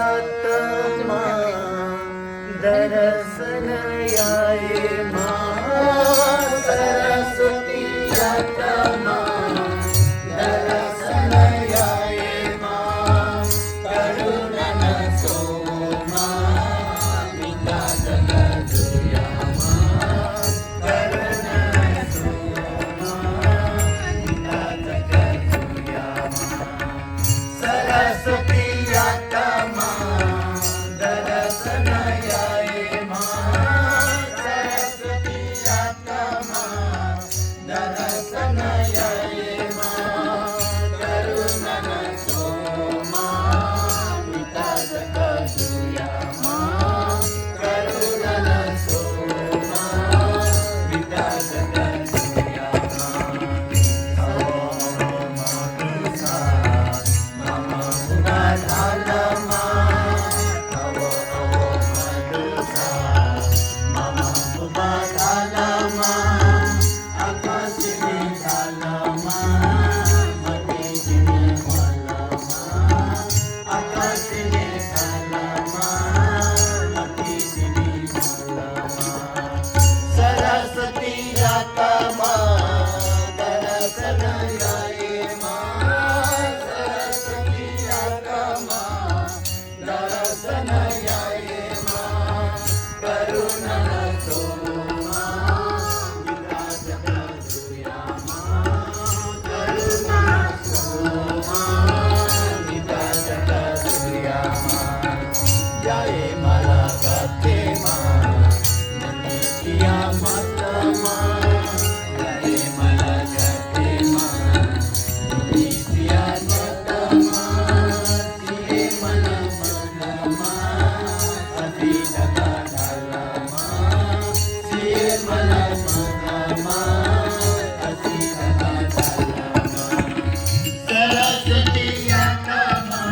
आत्मा दर्शन आए माँ सरस्वती आत्मा दर्शन आए माँ करुणन सो माँ पिता जगदुया माँ करुणन सो माँ पिता जगदुया माँ सरस्वती आत्मा दर्शन आए माँ सरस्वती आत्मा दर्शन आए माँ करुणन सो माँ पिता जगदुया माँ करुणन सो माँ पिता जगदुया सरस्वती आत्मा दर्शन आए माँ सरस्वती आत्मा दर्शन आए माँ करुणन सो माँ पिता जगदुया माँ करुणन सो माँ पिता जगदुया माँ जय मला गते माँ नंदिया माता माँ जय मला गते माँ नंदिया माता माँ सिए मन मन माँ अति जगा झाला माँ सिए मन मन माँ अति जगा झाला माँ सरस्वती आत्मा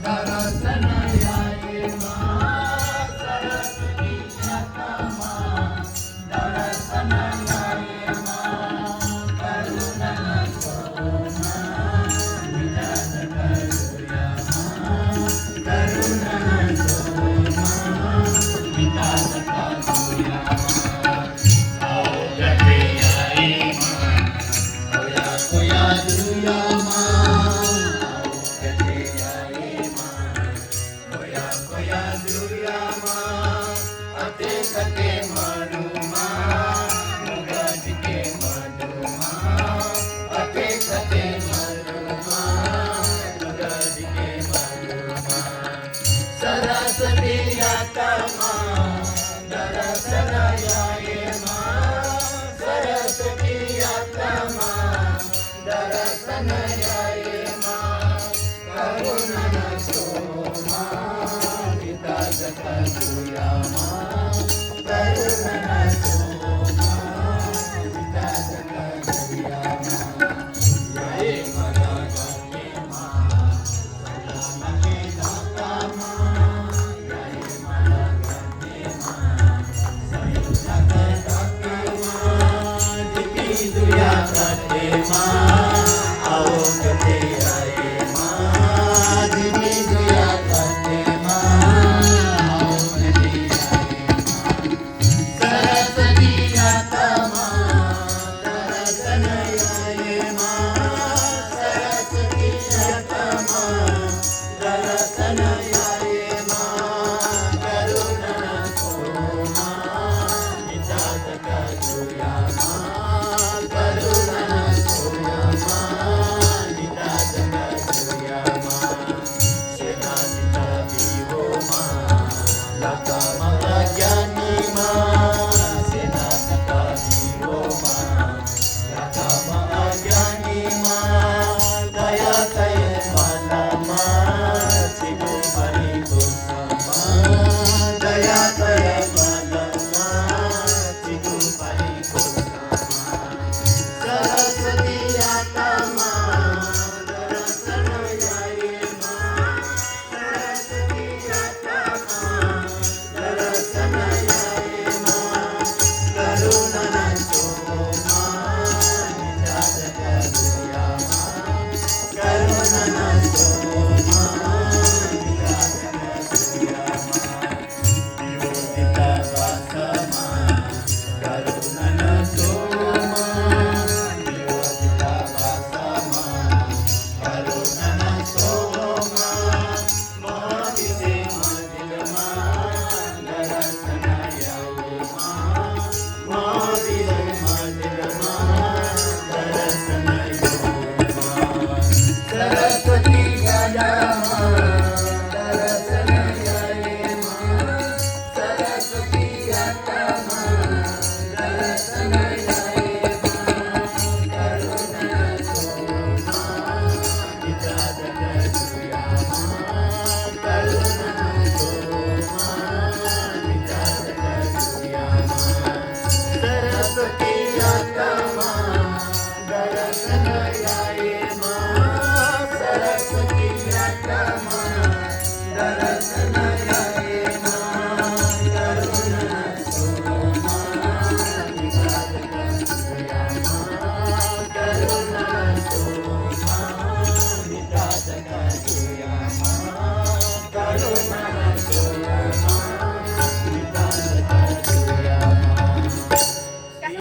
दर्शन आए माँ सरस्वती आत्मा दर्शन आए माँ करुणन सो माँ पिता जगदुया माँ करुणन सो माँ पिता जगदुया माँ आओ गते आए माँ कोया दुया माँ आओ गते आए माँ कोया दुया माँ अते कते मनु माँ मुगज के मनु माँ अते कते मनु माँ मुगज के मनु माँ सरस्वती आत्मा दर्शन आए माँ सरस्वती आत्मा दर्शन आए माँ करुणन सो माँ पिता जगदुया माँ करुणन सो माँ पिता जगदुया माँ जय मला गते माँ सलामते दाता माँ जय मला गते माँ सही जगदाता माँ दिति दुया गते माँ आओ गते आए माँ दिति दुया गते माँ आओ गते आए माँ सरस्वती आत्मा दर्शन आए माँ सरस्वती आत्मा दर्शन आए